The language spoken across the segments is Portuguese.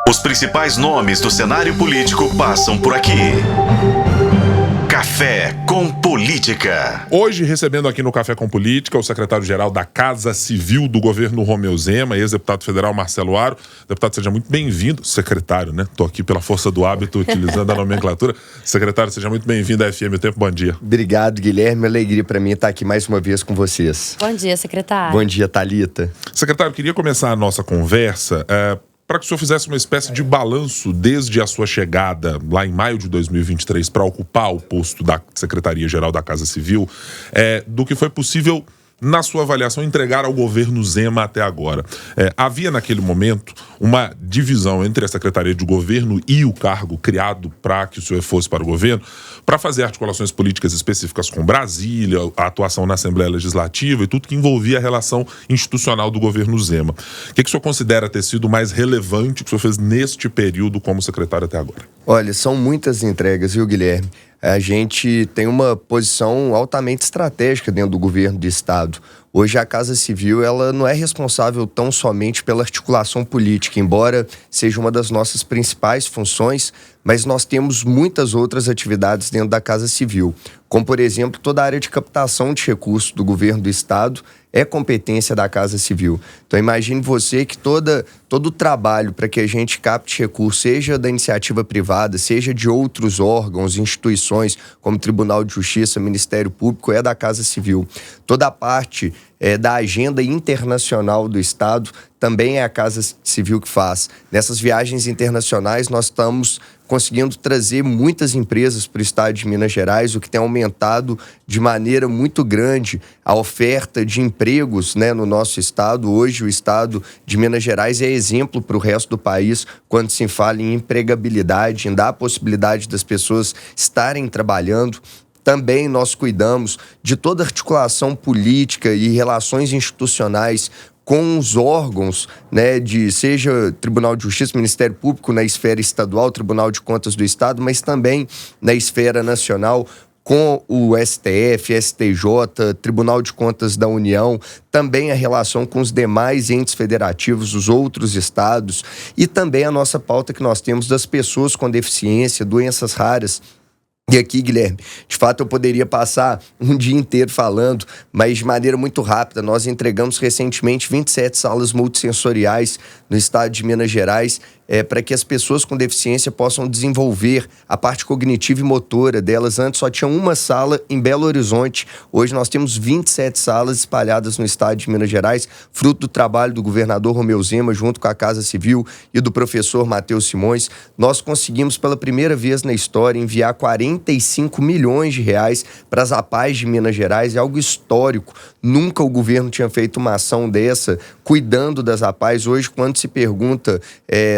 Os principais nomes do cenário político passam por aqui. Café com Política. Hoje, recebendo aqui no Café com Política, o secretário-geral da Casa Civil do governo Romeu Zema, ex-deputado federal Marcelo Aro. Deputado, seja muito bem-vindo. Secretário, né? Tô aqui pela força do hábito, utilizando a nomenclatura. Secretário, seja muito bem-vindo à FM O Tempo. Bom dia. Obrigado, Guilherme. Alegria para mim estar aqui mais uma vez com vocês. Bom dia, secretário. Bom dia, Thalita. Secretário, queria começar a nossa conversa para que o senhor fizesse uma espécie de balanço desde a sua chegada lá em maio de 2023 para ocupar o posto da Secretaria-Geral da Casa Civil, do que foi possível, na sua avaliação, entregar ao governo Zema até agora. Havia naquele momento uma divisão entre a Secretaria de Governo e o cargo criado para que o senhor fosse para o governo, para fazer articulações políticas específicas com Brasília, a atuação na Assembleia Legislativa e tudo que envolvia a relação institucional do governo Zema. O que o senhor considera ter sido mais relevante que o senhor fez neste período como secretário até agora? Olha, são muitas entregas, viu, Guilherme? A gente tem uma posição altamente estratégica dentro do governo do Estado. Hoje a Casa Civil ela não é responsável tão somente pela articulação política, embora seja uma das nossas principais funções, mas nós temos muitas outras atividades dentro da Casa Civil, como, por exemplo, toda a área de captação de recursos do governo do Estado é competência da Casa Civil. Então, imagine você que todo o trabalho para que a gente capte recursos, seja da iniciativa privada, seja de outros órgãos, instituições, como Tribunal de Justiça, Ministério Público, é da Casa Civil. Toda a parte da agenda internacional do Estado também é a Casa Civil que faz. Nessas viagens internacionais, nós estamos conseguindo trazer muitas empresas para o Estado de Minas Gerais, o que tem aumentado de maneira muito grande a oferta de empregos, né, no nosso Estado. Hoje, o Estado de Minas Gerais é exemplo para o resto do país quando se fala em empregabilidade, em dar a possibilidade das pessoas estarem trabalhando. Também nós cuidamos de toda a articulação política e relações institucionais com os órgãos, né, seja Tribunal de Justiça, Ministério Público na esfera estadual, Tribunal de Contas do Estado, mas também na esfera nacional, com o STF, STJ, Tribunal de Contas da União, também a relação com os demais entes federativos, os outros estados, e também a nossa pauta que nós temos das pessoas com deficiência, doenças raras. E aqui, Guilherme, de fato eu poderia passar um dia inteiro falando, mas de maneira muito rápida. Nós entregamos recentemente 27 salas multissensoriais no estado de Minas Gerais, para que as pessoas com deficiência possam desenvolver a parte cognitiva e motora delas. Antes só tinha uma sala em Belo Horizonte, hoje nós temos 27 salas espalhadas no estado de Minas Gerais, fruto do trabalho do governador Romeu Zema, junto com a Casa Civil e do professor Matheus Simões. Nós conseguimos pela primeira vez na história enviar 45 milhões de reais para as APAES de Minas Gerais, é algo histórico. Nunca o governo tinha feito uma ação dessa, cuidando das APAES. Hoje, quando se pergunta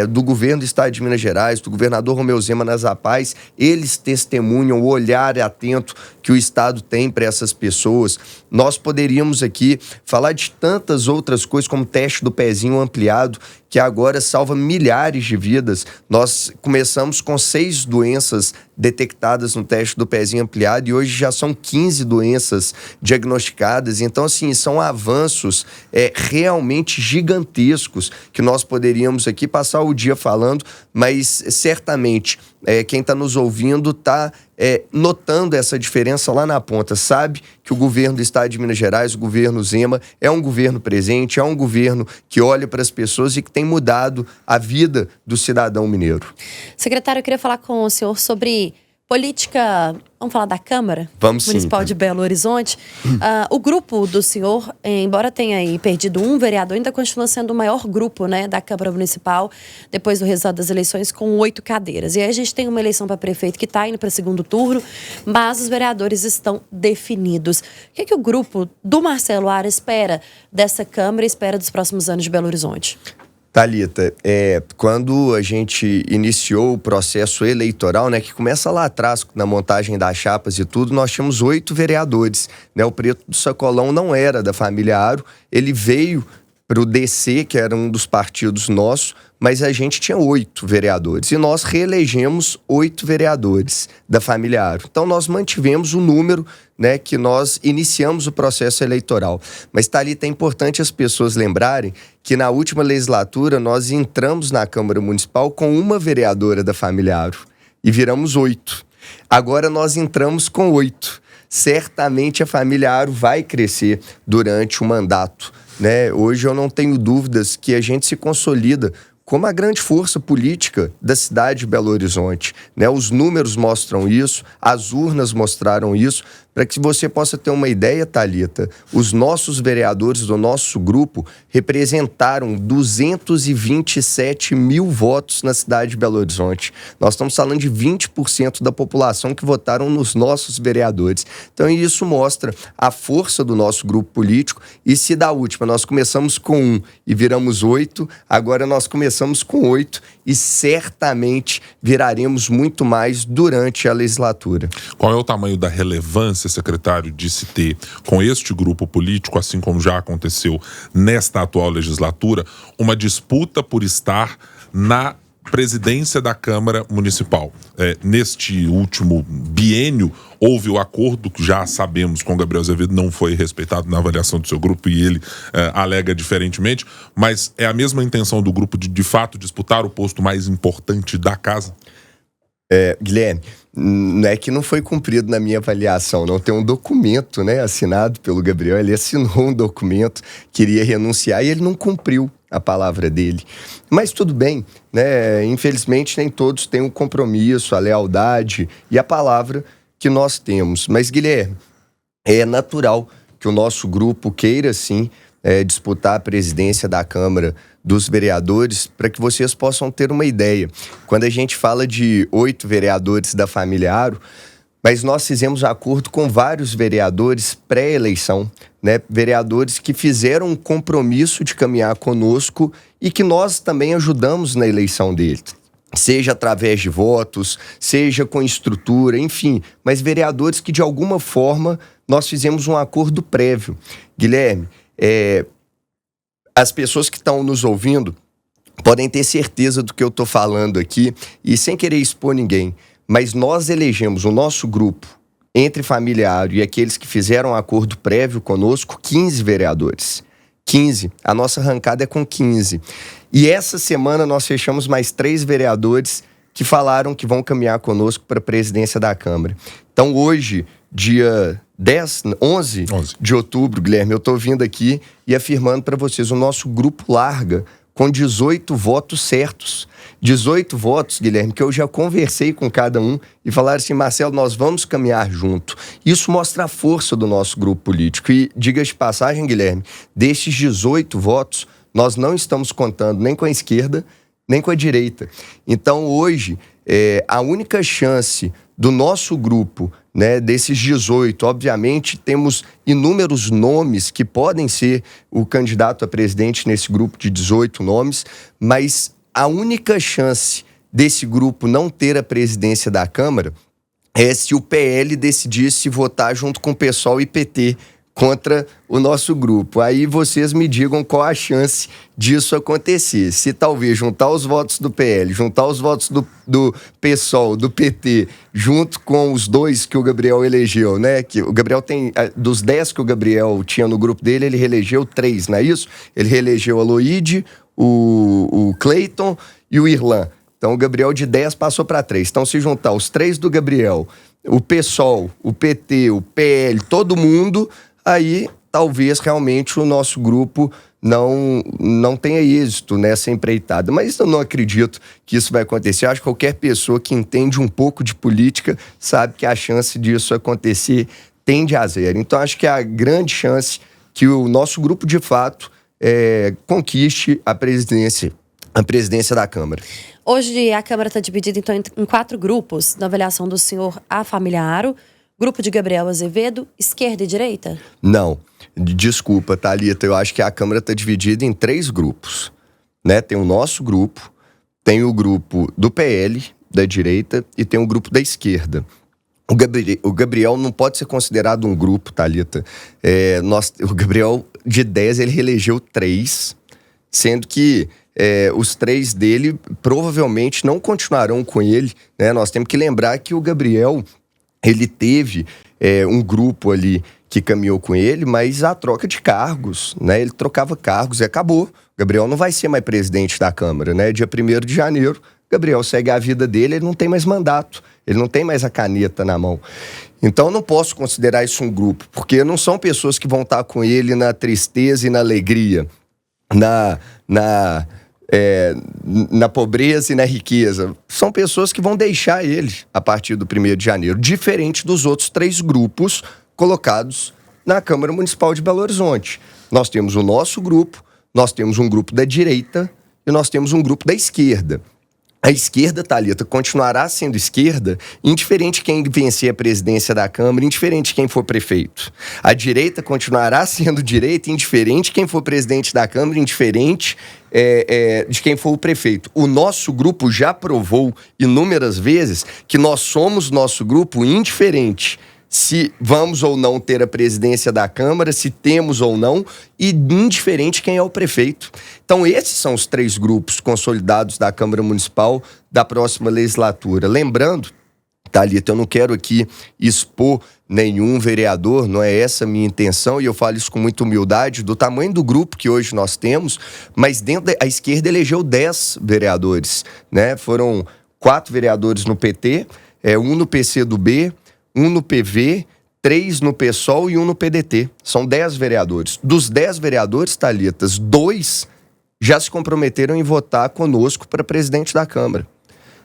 do governo do estado de Minas Gerais, do governador Romeu Zema nas APAES, eles testemunham o olhar atento que o estado tem para essas pessoas. Nós poderíamos aqui falar de tantas outras coisas, como teste do pezinho ampliado, que agora salva milhares de vidas. Nós começamos com 6 doenças detectadas no teste do pezinho ampliado e hoje já são 15 doenças diagnosticadas. Então, assim, são avanços realmente gigantescos que nós poderíamos aqui passar o dia falando, mas certamente quem está nos ouvindo está notando essa diferença lá na ponta, sabe que o governo do estado de Minas Gerais, o governo Zema, é um governo presente, é um governo que olha para as pessoas e que tem mudado a vida do cidadão mineiro. Secretário, eu queria falar com o senhor sobre política, vamos falar da Câmara Municipal de Belo Horizonte. O grupo do senhor, embora tenha aí perdido um vereador, ainda continua sendo o maior grupo, né, da Câmara Municipal, depois do resultado das eleições, com 8 cadeiras. E aí a gente tem uma eleição para prefeito que está indo para segundo turno, mas os vereadores estão definidos. O que o grupo do Marcelo Aro espera dessa Câmara e espera dos próximos anos de Belo Horizonte? Thalita, quando a gente iniciou o processo eleitoral, né, que começa lá atrás, na montagem das chapas e tudo, nós tínhamos 8 vereadores, né? O Preto do Sacolão não era da família Aro, ele veio para o DC, que era um dos partidos nossos, mas a gente tinha 8 vereadores. E nós reelegemos 8 vereadores da família Aro. Então, nós mantivemos o número, né, que nós iniciamos o processo eleitoral. Mas, Thalita, é importante as pessoas lembrarem que na última legislatura nós entramos na Câmara Municipal com uma vereadora da família Aro e viramos 8. Agora nós entramos com 8. Certamente a família Aro vai crescer durante o mandato, né? Hoje eu não tenho dúvidas que a gente se consolida como a grande força política da cidade de Belo Horizonte, né? Os números mostram isso, as urnas mostraram isso. Para que você possa ter uma ideia, Thalita, os nossos vereadores do nosso grupo representaram 227 mil votos na cidade de Belo Horizonte. Nós estamos falando de 20% da população que votaram nos nossos vereadores. Então isso mostra a força do nosso grupo político. E se da última nós começamos com 1 e viramos 8, agora nós começamos com 8 e certamente viraremos muito mais durante a legislatura. Qual é o tamanho da relevância, secretário, de se ter com este grupo político, assim como já aconteceu nesta atual legislatura, uma disputa por estar na presidência da Câmara Municipal? Neste último biênio, houve o acordo que já sabemos com o Gabriel Azevedo não foi respeitado na avaliação do seu grupo e ele alega diferentemente, mas é a mesma intenção do grupo de fato disputar o posto mais importante da casa? Guilherme, não é que não foi cumprido na minha avaliação, não. Tem um documento, né, assinado pelo Gabriel. Ele assinou um documento, queria renunciar e ele não cumpriu a palavra dele. Mas tudo bem, né? Infelizmente nem todos têm o compromisso, a lealdade e a palavra que nós temos. Mas, Guilherme, é natural que o nosso grupo queira sim disputar a presidência da Câmara dos Vereadores, para que vocês possam ter uma ideia. Quando a gente fala de 8 vereadores da família Aro, mas nós fizemos acordo com vários vereadores pré-eleição, né? Vereadores que fizeram um compromisso de caminhar conosco e que nós também ajudamos na eleição deles. Seja através de votos, seja com estrutura, enfim. Mas vereadores que, de alguma forma, nós fizemos um acordo prévio. Guilherme, as pessoas que estão nos ouvindo podem ter certeza do que eu estou falando aqui e sem querer expor ninguém, mas nós elegemos o nosso grupo, entre família Aro e aqueles que fizeram um acordo prévio conosco, 15 vereadores. 15. A nossa arrancada é com 15. E essa semana nós fechamos mais 3 vereadores que falaram que vão caminhar conosco para a presidência da Câmara. Então hoje, dia 11 de outubro, Guilherme, eu estou vindo aqui e afirmando para vocês, o nosso grupo larga com 18 votos certos. 18 votos, Guilherme, que eu já conversei com cada um e falaram assim, Marcelo, nós vamos caminhar junto. Isso mostra a força do nosso grupo político. E, diga de passagem, Guilherme, destes 18 votos, nós não estamos contando nem com a esquerda, nem com a direita. Então, hoje, a única chance do nosso grupo, né, desses 18, obviamente, temos inúmeros nomes que podem ser o candidato a presidente nesse grupo de 18 nomes, mas a única chance desse grupo não ter a presidência da Câmara é se o PL decidisse votar junto com o PSOL e PT contra o nosso grupo. Aí vocês me digam qual a chance disso acontecer. Se talvez juntar os votos do PL, juntar os votos do PSOL, do PT, junto com os 2 que o Gabriel elegeu, né? Que o Gabriel tem, dos 10 que o Gabriel tinha no grupo dele, ele reelegeu 3, não é isso? Ele reelegeu a Loide, o Cleiton e o Irlan. Então o Gabriel de 10 passou para 3. Então se juntar os 3 do Gabriel, o PSOL, o PT, o PL, todo mundo, aí talvez realmente o nosso grupo não tenha êxito nessa empreitada. Mas eu não acredito que isso vai acontecer. Acho que qualquer pessoa que entende um pouco de política sabe que a chance disso acontecer tende a 0. Então acho que a grande chance que o nosso grupo de fato conquiste a presidência da Câmara. Hoje a Câmara está dividida então em 4 grupos, na avaliação do senhor, a família Aro, grupo de Gabriel Azevedo, esquerda e direita? Não, desculpa, Thalita, eu acho que a Câmara está dividida em 3 grupos, né? Tem o nosso grupo, tem o grupo do PL, da direita, e tem o grupo da esquerda. O Gabriel não pode ser considerado um grupo, Thalita. O Gabriel, de 10, ele reelegeu 3, sendo que os 3 dele provavelmente não continuarão com ele, né? Nós temos que lembrar que o Gabriel, ele teve um grupo ali que caminhou com ele, mas a troca de cargos, né? Ele trocava cargos e acabou. O Gabriel não vai ser mais presidente da Câmara, né? Dia 1º de janeiro, Gabriel segue a vida dele, ele não tem mais mandato, ele não tem mais a caneta na mão. Então eu não posso considerar isso um grupo, porque não são pessoas que vão estar com ele na tristeza e na alegria, na pobreza e na riqueza. São pessoas que vão deixar ele a partir do 1º de janeiro, diferente dos outros 3 grupos colocados na Câmara Municipal de Belo Horizonte. Nós temos o nosso grupo, nós temos um grupo da direita e nós temos um grupo da esquerda. A esquerda, Thalita, continuará sendo esquerda, indiferente de quem vencer a presidência da Câmara, indiferente de quem for prefeito. A direita continuará sendo direita, indiferente de quem for presidente da Câmara, indiferente de quem for o prefeito. O nosso grupo já provou inúmeras vezes que nós somos nosso grupo indiferente se vamos ou não ter a presidência da Câmara, se temos ou não, e indiferente quem é o prefeito. Então, esses são os 3 grupos consolidados da Câmara Municipal da próxima legislatura. Lembrando, Thalita, eu não quero aqui expor nenhum vereador, não é essa a minha intenção, e eu falo isso com muita humildade, do tamanho do grupo que hoje nós temos, mas dentro da esquerda elegeu 10 vereadores, né? Foram 4 vereadores no PT, 1 no PCdoB, 1 no PV, 3 no PSOL e 1 no PDT. São 10 vereadores. Dos 10 vereadores, Thalitas, 2 já se comprometeram em votar conosco para presidente da Câmara.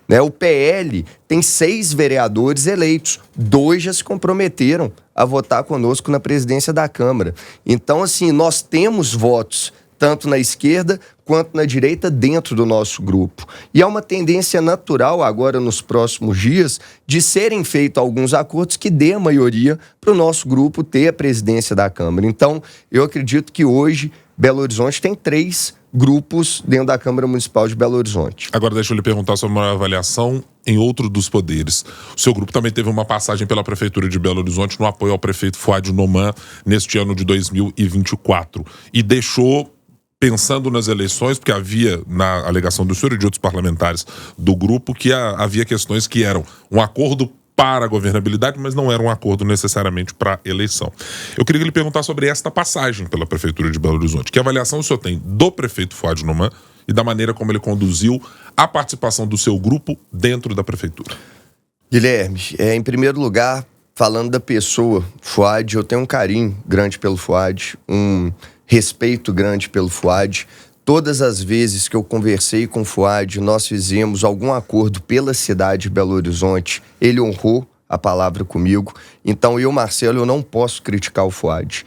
Né? O PL tem 6 vereadores eleitos. 2 já se comprometeram a votar conosco na presidência da Câmara. Então, assim, nós temos votos tanto na esquerda quanto na direita dentro do nosso grupo. E há uma tendência natural agora nos próximos dias de serem feitos alguns acordos que dê a maioria para o nosso grupo ter a presidência da Câmara. Então, eu acredito que hoje Belo Horizonte tem 3 grupos dentro da Câmara Municipal de Belo Horizonte. Agora deixa eu lhe perguntar sobre uma avaliação em outro dos poderes. O seu grupo também teve uma passagem pela Prefeitura de Belo Horizonte no apoio ao prefeito Fuad Noman neste ano de 2024 e deixou, pensando nas eleições, porque havia, na alegação do senhor e de outros parlamentares do grupo, que havia questões que eram um acordo para a governabilidade, mas não era um acordo necessariamente para a eleição. Eu queria lhe perguntar sobre esta passagem pela Prefeitura de Belo Horizonte. Que avaliação o senhor tem do prefeito Fuad Noman e da maneira como ele conduziu a participação do seu grupo dentro da Prefeitura? Guilherme, em primeiro lugar, falando da pessoa, Fuad, eu tenho um carinho grande pelo Fuad, um respeito grande pelo Fuad. Todas as vezes que eu conversei com o Fuad, nós fizemos algum acordo pela cidade de Belo Horizonte, ele honrou a palavra comigo. Então eu, Marcelo, eu não posso criticar o Fuad.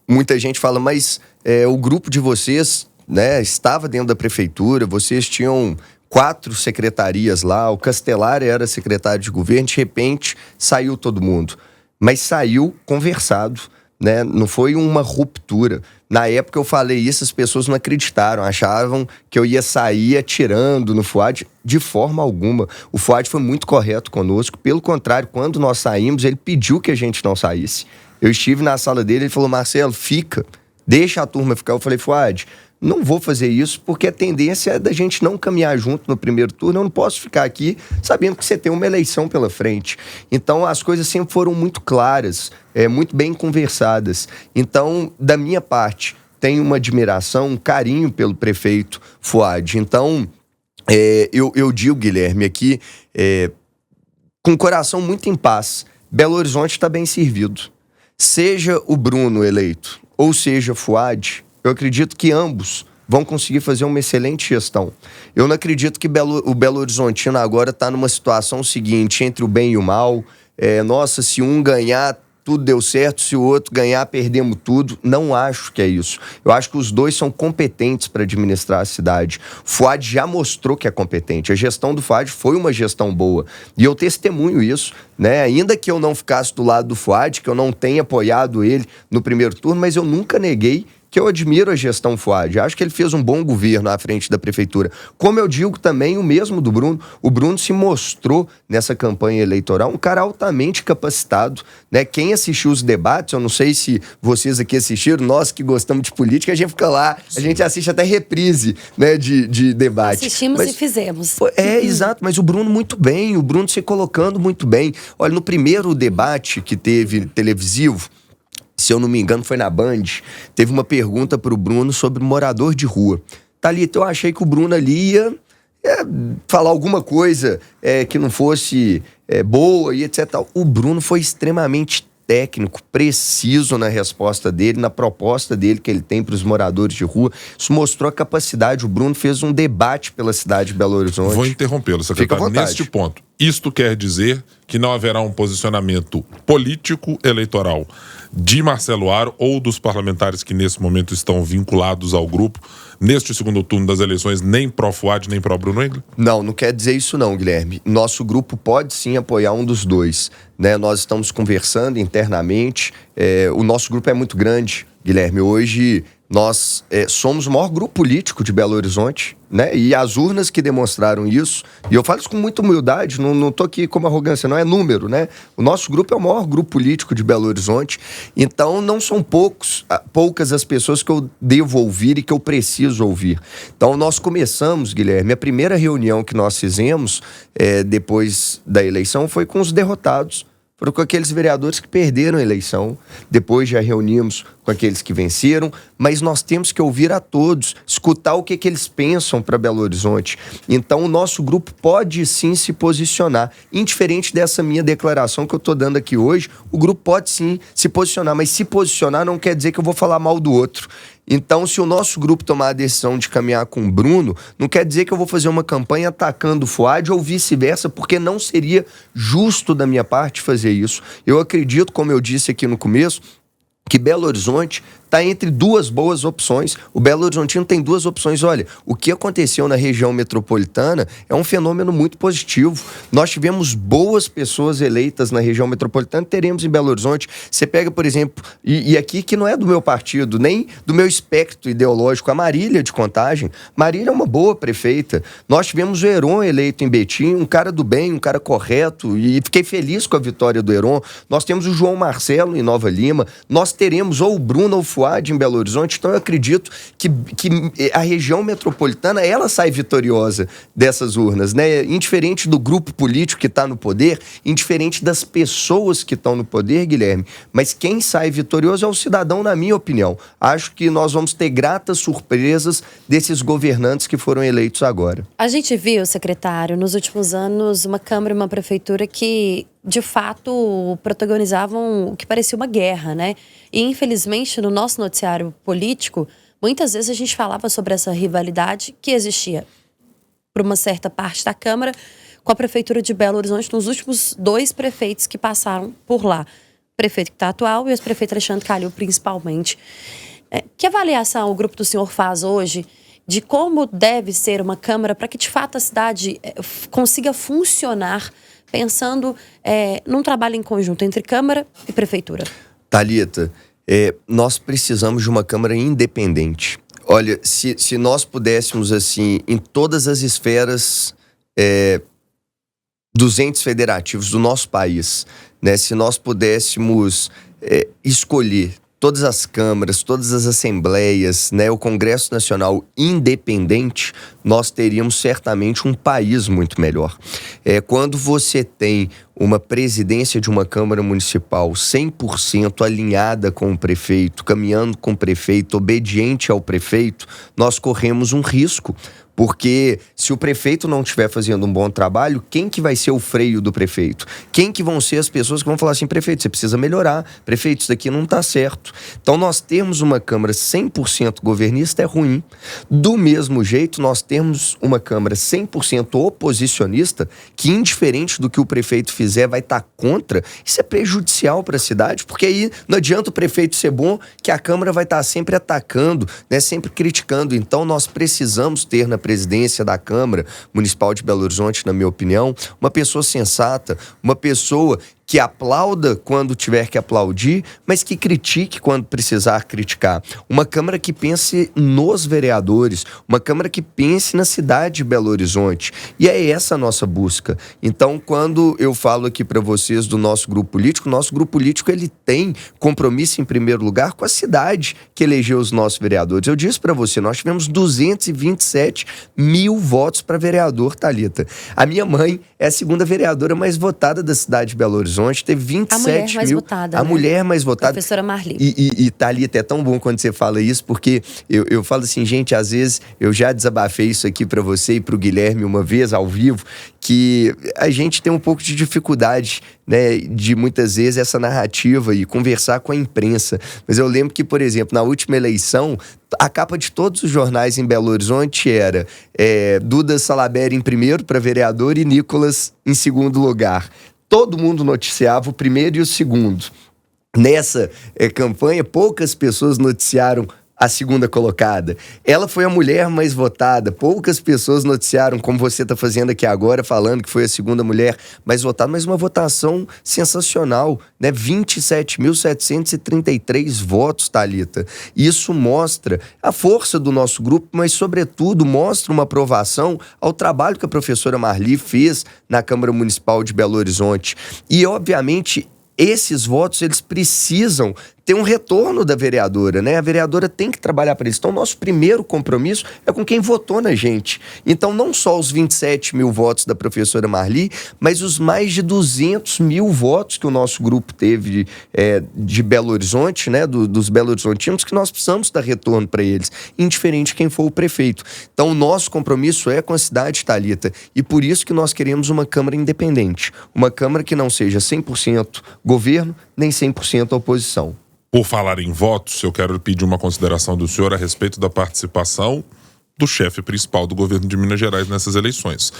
Muita gente fala, mas o grupo de vocês, né, estava dentro da prefeitura, vocês tinham 4 secretarias lá, o Castelar era secretário de governo, de repente saiu todo mundo. Mas saiu conversado, né? Não foi uma ruptura. Na época eu falei isso, as pessoas não acreditaram, achavam que eu ia sair atirando no Fuad. De forma alguma. O Fuad foi muito correto conosco. Pelo contrário, quando nós saímos, ele pediu que a gente não saísse. Eu estive na sala dele, ele falou, Marcelo, fica, deixa a turma ficar. Eu falei, Fuad, não vou fazer isso, porque a tendência é da gente não caminhar junto no primeiro turno. Eu não posso ficar aqui sabendo que você tem uma eleição pela frente. Então, as coisas sempre foram muito claras, muito bem conversadas. Então, da minha parte, tenho uma admiração, um carinho pelo prefeito Fuad. Então, eu digo, Guilherme, aqui, com o coração muito em paz, Belo Horizonte está bem servido. Seja o Bruno eleito, ou seja Fuad, eu acredito que ambos vão conseguir fazer uma excelente gestão. Eu não acredito que o Belo Horizontino agora está numa situação seguinte, entre o bem e o mal. Nossa, se um ganhar, tudo deu certo, se o outro ganhar, perdemos tudo. Não acho que é isso. Eu acho que os dois são competentes para administrar a cidade. Fuad já mostrou que é competente. A gestão do Fuad foi uma gestão boa. E eu testemunho isso, né? Ainda que eu não ficasse do lado do Fuad, que eu não tenha apoiado ele no primeiro turno, mas eu nunca neguei que eu admiro a gestão Fuad. Acho que ele fez um bom governo à frente da prefeitura. Como eu digo também o mesmo do Bruno. O Bruno se mostrou nessa campanha eleitoral um cara altamente capacitado, né? Quem assistiu os debates, eu não sei se vocês aqui assistiram, nós que gostamos de política, a gente fica lá, a gente assiste até reprise, né, de debate. Assistimos e fizemos. Exato, mas o Bruno muito bem, o Bruno se colocando muito bem. Olha, no primeiro debate que teve televisivo, se eu não me engano foi na Band, teve uma pergunta pro Bruno sobre morador de rua. Thalita, eu achei que o Bruno ali ia falar alguma coisa que não fosse boa e etc. O Bruno foi extremamente técnico, preciso na resposta dele, na proposta dele que ele tem para os moradores de rua. Isso mostrou a capacidade. O Bruno fez um debate pela cidade de Belo Horizonte. Vou interrompê-lo, secretário. Neste ponto, isto quer dizer que não haverá um posicionamento político eleitoral de Marcelo Aro ou dos parlamentares que nesse momento estão vinculados ao grupo neste segundo turno das eleições, nem pró-Fuad, nem pró-Bruno Engler? Não quer dizer isso não, Guilherme. Nosso grupo pode sim apoiar um dos dois, né? Nós estamos conversando internamente. O nosso grupo é muito grande, Guilherme. Hoje nós somos o maior grupo político de Belo Horizonte, né? E as urnas que demonstraram isso, e eu falo isso com muita humildade, não tô aqui como arrogância, não é número, né? O nosso grupo é o maior grupo político de Belo Horizonte, então não são poucas as pessoas que eu devo ouvir e que eu preciso ouvir. Então nós começamos, Guilherme, a primeira reunião que nós fizemos depois da eleição foi com os derrotados. Foram com aqueles vereadores que perderam a eleição. Depois já reunimos com aqueles que venceram, mas nós temos que ouvir a todos, escutar o que eles pensam para Belo Horizonte. Então o nosso grupo pode sim se posicionar. Indiferente dessa minha declaração que eu estou dando aqui hoje, o grupo pode sim se posicionar, mas se posicionar não quer dizer que eu vou falar mal do outro. Então, se o nosso grupo tomar a decisão de caminhar com o Bruno, não quer dizer que eu vou fazer uma campanha atacando o Fuad ou vice-versa, porque não seria justo da minha parte fazer isso. Eu acredito, como eu disse aqui no começo, que Belo Horizonte está entre duas boas opções. O Belo Horizontino tem duas opções. Olha, o que aconteceu na região metropolitana é um fenômeno muito positivo. Nós tivemos boas pessoas eleitas na região metropolitana, teremos em Belo Horizonte. Você pega, por exemplo, e aqui que não é do meu partido, nem do meu espectro ideológico, a Marília de Contagem. Marília é uma boa prefeita. Nós tivemos o Heron eleito em Betim, um cara do bem, um cara correto, e fiquei feliz com a vitória do Heron. Nós temos o João Marcelo em Nova Lima. Nós teremos ou o Bruno ou o Fuad em Belo Horizonte. Então eu acredito que a região metropolitana ela sai vitoriosa dessas urnas, né? Indiferente do grupo político que está no poder, indiferente das pessoas que estão no poder, Guilherme, mas quem sai vitorioso é o cidadão, na minha opinião. Acho que nós vamos ter gratas surpresas desses governantes que foram eleitos agora. A gente viu, secretário, nos últimos anos, uma Câmara e uma Prefeitura que de fato protagonizavam o que parecia uma guerra, né? E infelizmente no nosso noticiário político, muitas vezes a gente falava sobre essa rivalidade que existia por uma certa parte da Câmara com a Prefeitura de Belo Horizonte nos últimos 2 prefeitos que passaram por lá. O prefeito que está atual e o ex-prefeito Alexandre Calil, principalmente. Que avaliação o grupo do senhor faz hoje de como deve ser uma Câmara para que de fato a cidade consiga funcionar pensando num trabalho em conjunto entre Câmara e Prefeitura? Thalita, nós precisamos de uma Câmara independente. Olha, se nós pudéssemos, assim, em todas as esferas dos entes federativos do nosso país, né, se nós pudéssemos escolher todas as câmaras, todas as assembleias, né, o Congresso Nacional independente, nós teríamos certamente um país muito melhor. Quando você tem uma presidência de uma Câmara Municipal 100% alinhada com o prefeito, caminhando com o prefeito, obediente ao prefeito, nós corremos um risco. Porque se o prefeito não estiver fazendo um bom trabalho, quem que vai ser o freio do prefeito? Quem que vão ser as pessoas que vão falar assim, prefeito, você precisa melhorar, prefeito, isso daqui não está certo. Então nós termos uma Câmara 100% governista é ruim. Do mesmo jeito, nós temos uma Câmara 100% oposicionista, que indiferente do que o prefeito fizer, vai estar contra. Isso é prejudicial para a cidade, porque aí não adianta o prefeito ser bom, que a Câmara vai estar sempre atacando, né, sempre criticando. Então nós precisamos ter na presidência da Câmara Municipal de Belo Horizonte, na minha opinião, uma pessoa sensata, uma pessoa que aplauda quando tiver que aplaudir, mas que critique quando precisar criticar. Uma Câmara que pense nos vereadores, uma Câmara que pense na cidade de Belo Horizonte. E é essa a nossa busca. Então, quando eu falo aqui para vocês do nosso grupo político, ele tem compromisso, em primeiro lugar, com a cidade que elegeu os nossos vereadores. Eu disse para você, nós tivemos 227 mil votos para vereador, Thalita. A minha mãe é a segunda vereadora mais votada da cidade de Belo Horizonte, teve 27 mil. A mulher mais votada. Professora Marli. E Thalita, é tão bom quando você fala isso, porque eu falo assim, gente, às vezes eu já desabafei isso aqui para você e para o Guilherme uma vez ao vivo, que a gente tem um pouco de dificuldade, né, de muitas vezes essa narrativa e conversar com a imprensa. Mas eu lembro que, por exemplo, na última eleição, a capa de todos os jornais em Belo Horizonte era Duda Salaberi em primeiro para vereador e Nicolas em segundo lugar. Todo mundo noticiava o primeiro e o segundo. Nessa campanha, poucas pessoas noticiaram a segunda colocada. Ela foi a mulher mais votada. Poucas pessoas noticiaram, como você está fazendo aqui agora, falando que foi a segunda mulher mais votada, mas uma votação sensacional, né? 27.733 votos, Thalita. Isso mostra a força do nosso grupo, mas, sobretudo, mostra uma aprovação ao trabalho que a professora Marli fez na Câmara Municipal de Belo Horizonte. E, obviamente, esses votos, eles precisam ter um retorno da vereadora, né? A vereadora tem que trabalhar para isso. Então, nosso primeiro compromisso é com quem votou na gente. Então, não só os 27 mil votos da professora Marli, mas os mais de 200 mil votos que o nosso grupo teve de Belo Horizonte, né? Dos belo-horizontinos, que nós precisamos dar retorno para eles, indiferente de quem for o prefeito. Então, o nosso compromisso é com a cidade, Thalita, e por isso que nós queremos uma Câmara independente. Uma Câmara que não seja 100% governo, nem 100% oposição. Por falar em votos, eu quero pedir uma consideração do senhor a respeito da participação do chefe principal do governo de Minas Gerais nessas eleições.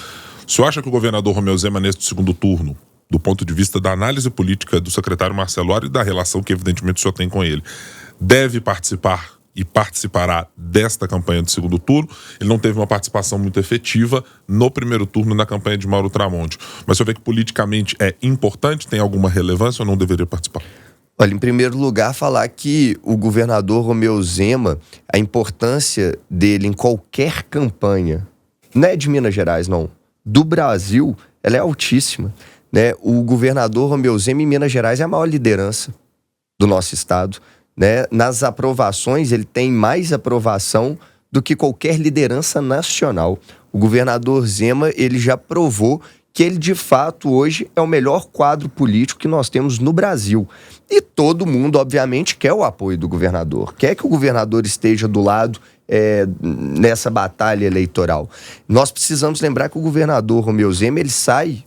O senhor acha que o governador Romeu Zema, neste segundo turno, do ponto de vista da análise política do secretário Marcelo Aro e da relação que evidentemente o senhor tem com ele, deve participar e participará desta campanha do segundo turno? Ele não teve uma participação muito efetiva no primeiro turno na campanha de Mauro Tramonte. Mas o senhor vê que politicamente é importante, tem alguma relevância ou não deveria participar? Olha, em primeiro lugar, falar que o governador Romeu Zema, a importância dele em qualquer campanha, não é de Minas Gerais, não, do Brasil, ela é altíssima, né? O governador Romeu Zema em Minas Gerais é a maior liderança do nosso estado, né? Nas aprovações, ele tem mais aprovação do que qualquer liderança nacional. O governador Zema, ele já provou que ele, de fato, hoje é o melhor quadro político que nós temos no Brasil. E todo mundo, obviamente, quer o apoio do governador, quer que o governador esteja do lado nessa batalha eleitoral. Nós precisamos lembrar que o governador Romeu Zema, ele sai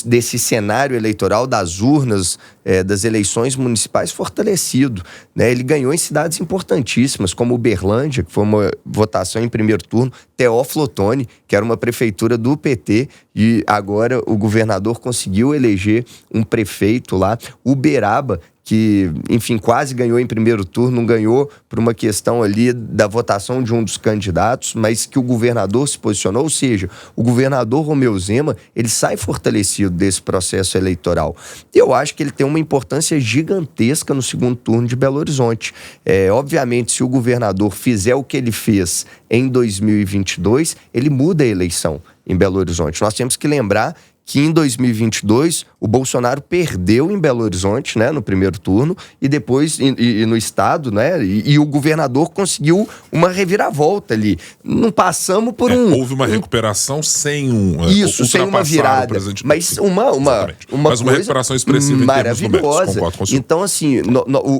desse cenário eleitoral, das urnas, das eleições municipais, fortalecido, né? Ele ganhou em cidades importantíssimas, como Uberlândia, que foi uma votação em primeiro turno, Teófilo Otoni, que era uma prefeitura do PT, e agora o governador conseguiu eleger um prefeito lá, Uberaba, que, enfim, quase ganhou em primeiro turno, não ganhou por uma questão ali da votação de um dos candidatos, mas que o governador se posicionou, ou seja, o governador Romeu Zema, ele sai fortalecido desse processo eleitoral. Eu acho que ele tem uma importância gigantesca no segundo turno de Belo Horizonte. Obviamente, se o governador fizer o que ele fez em 2022, ele muda a eleição em Belo Horizonte. Nós temos que lembrar que em 2022 o Bolsonaro perdeu em Belo Horizonte, né, no primeiro turno, e depois no estado, né, e o governador conseguiu uma reviravolta ali. Não passamos por houve uma recuperação sem sem uma virada, mas uma recuperação expressiva maravilhosa. Concordo com o senhor. Então, assim,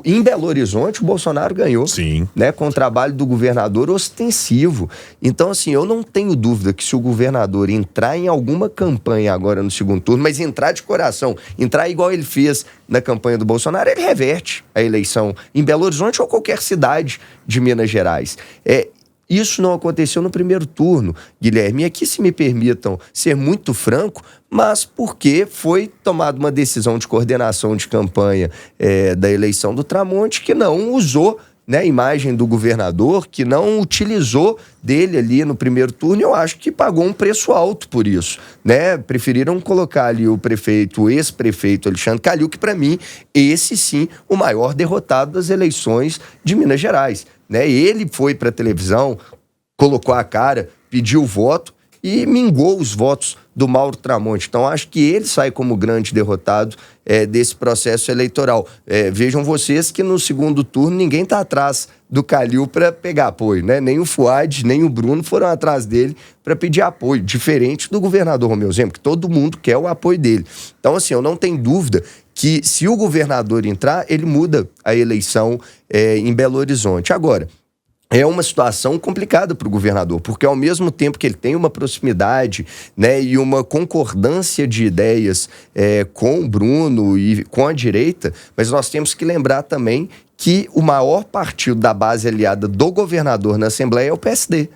em Belo Horizonte o Bolsonaro ganhou, sim, né, com o trabalho do governador ostensivo. Então, assim, eu não tenho dúvida que se o governador entrar em alguma campanha agora no segundo turno, mas entrar de coração, entrar igual ele fez na campanha do Bolsonaro, ele reverte a eleição em Belo Horizonte ou qualquer cidade de Minas Gerais. Isso não aconteceu no primeiro turno, Guilherme. E aqui, se me permitam ser muito franco, mas porque foi tomada uma decisão de coordenação de campanha da eleição do Tramonte que não usou né, a imagem do governador, que não utilizou dele ali no primeiro turno, eu acho que pagou um preço alto por isso, né? Preferiram colocar ali o ex-prefeito Alexandre Calil, que para mim, esse sim, o maior derrotado das eleições de Minas Gerais, né? Ele foi para a televisão, colocou a cara, pediu voto e mingou os votos do Mauro Tramonte. Então, acho que ele sai como grande derrotado desse processo eleitoral. Vejam vocês que no segundo turno ninguém está atrás do Calil para pegar apoio, né? Nem o Fuad, nem o Bruno foram atrás dele para pedir apoio, diferente do governador Romeu Zema, que todo mundo quer o apoio dele. Então, assim, eu não tenho dúvida que se o governador entrar, ele muda a eleição em Belo Horizonte. Agora, é uma situação complicada para o governador, porque ao mesmo tempo que ele tem uma proximidade, né, e uma concordância de ideias com o Bruno e com a direita, mas nós temos que lembrar também que o maior partido da base aliada do governador na Assembleia é o PSD.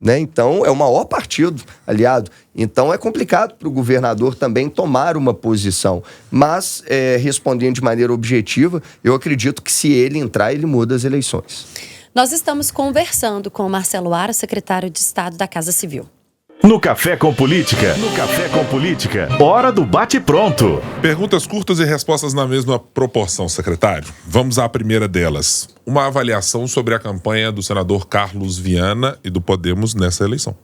Né? Então, é o maior partido aliado. Então, é complicado para o governador também tomar uma posição. Mas, respondendo de maneira objetiva, eu acredito que se ele entrar, ele muda as eleições. Nós estamos conversando com o Marcelo Aro, secretário de Estado da Casa Civil. No Café com Política, hora do bate-pronto. Perguntas curtas e respostas na mesma proporção, secretário. Vamos à primeira delas. Uma avaliação sobre a campanha do senador Carlos Viana e do Podemos nessa eleição.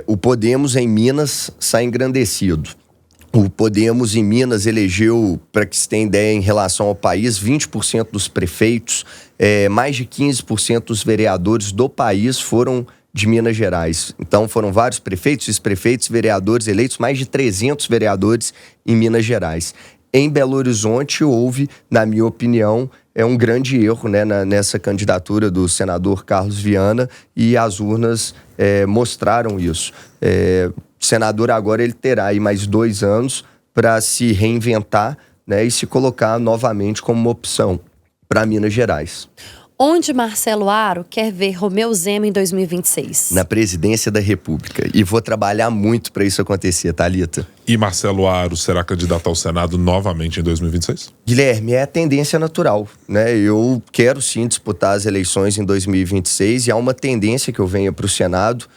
O Podemos em Minas sai engrandecido. O Podemos em Minas elegeu, para que se tenha ideia em relação ao país, 20% dos prefeitos, mais de 15% dos vereadores do país foram de Minas Gerais. Então foram vários prefeitos, vice-prefeitos, vereadores eleitos, mais de 300 vereadores em Minas Gerais. Em Belo Horizonte houve, na minha opinião, um grande erro, né, nessa candidatura do senador Carlos Viana, e as urnas mostraram isso. O senador agora ele terá aí mais 2 anos para se reinventar, né, e se colocar novamente como uma opção para Minas Gerais. Onde Marcelo Aro quer ver Romeu Zema em 2026? Na presidência da República. E vou trabalhar muito para isso acontecer, Thalita. E Marcelo Aro será candidato ao Senado novamente em 2026? Guilherme, é a tendência natural, né? Eu quero sim disputar as eleições em 2026 e há uma tendência que eu venha para o Senado,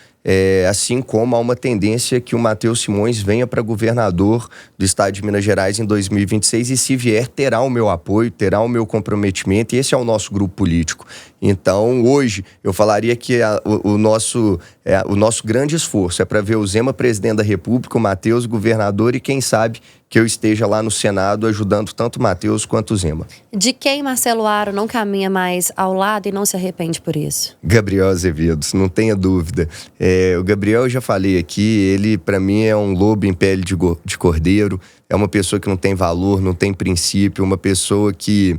assim como há uma tendência que o Matheus Simões venha para governador do estado de Minas Gerais em 2026 e, se vier, terá o meu apoio, terá o meu comprometimento, e esse é o nosso grupo político. Então, hoje, eu falaria que o nosso grande esforço é para ver o Zema presidente da República, o Matheus governador e, quem sabe, que eu esteja lá no Senado ajudando tanto o Matheus quanto o Zema. De quem Marcelo Aro não caminha mais ao lado e não se arrepende por isso? Gabriel Azevedo, não tenha dúvida. O Gabriel, eu já falei aqui, ele para mim é um lobo em pele de cordeiro, é uma pessoa que não tem valor, não tem princípio, uma pessoa que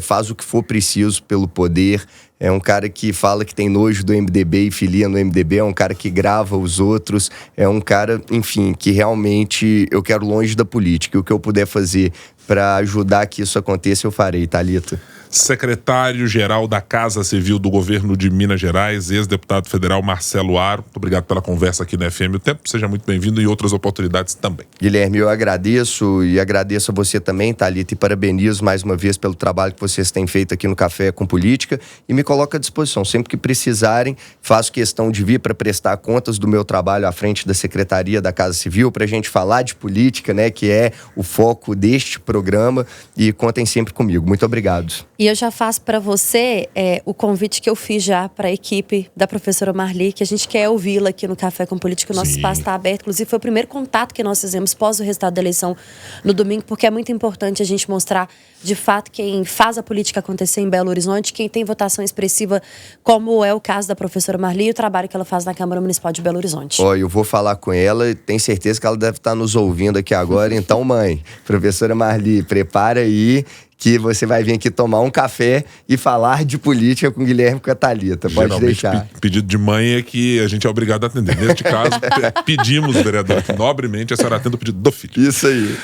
faz o que for preciso pelo poder. É um cara que fala que tem nojo do MDB e filia no MDB, é um cara que grava os outros, é um cara, enfim, que realmente eu quero longe da política. E o que eu puder fazer para ajudar que isso aconteça, eu farei, Thalita. Secretário-geral da Casa Civil do Governo de Minas Gerais, ex-deputado federal Marcelo Aro. Muito obrigado pela conversa aqui na FM O Tempo. Seja muito bem-vindo e outras oportunidades também. Guilherme, eu agradeço e agradeço a você também, Thalita, e parabenizo mais uma vez pelo trabalho que vocês têm feito aqui no Café com Política e me coloco à disposição. Sempre que precisarem, faço questão de vir para prestar contas do meu trabalho à frente da Secretaria da Casa Civil, para a gente falar de política, né, que é o foco deste programa, e contem sempre comigo. Muito obrigado. E eu já faço para você o convite que eu fiz já para a equipe da professora Marli, que a gente quer ouvi-la aqui no Café com Política. O nosso espaço está aberto. Inclusive, foi o primeiro contato que nós fizemos pós o resultado da eleição no domingo, porque é muito importante a gente mostrar, de fato, quem faz a política acontecer em Belo Horizonte, quem tem votação expressiva, como é o caso da professora Marli e o trabalho que ela faz na Câmara Municipal de Belo Horizonte. Eu vou falar com ela e tenho certeza que ela deve estar nos ouvindo aqui agora. Então, mãe, professora Marli, prepara aí, que você vai vir aqui tomar um café e falar de política com o Guilherme e com a Thalita. Pode geralmente, deixar. Pedido de mãe é que a gente é obrigado a atender. Neste caso, pedimos, vereador, que nobremente a senhora atenda o pedido do filho. Isso aí.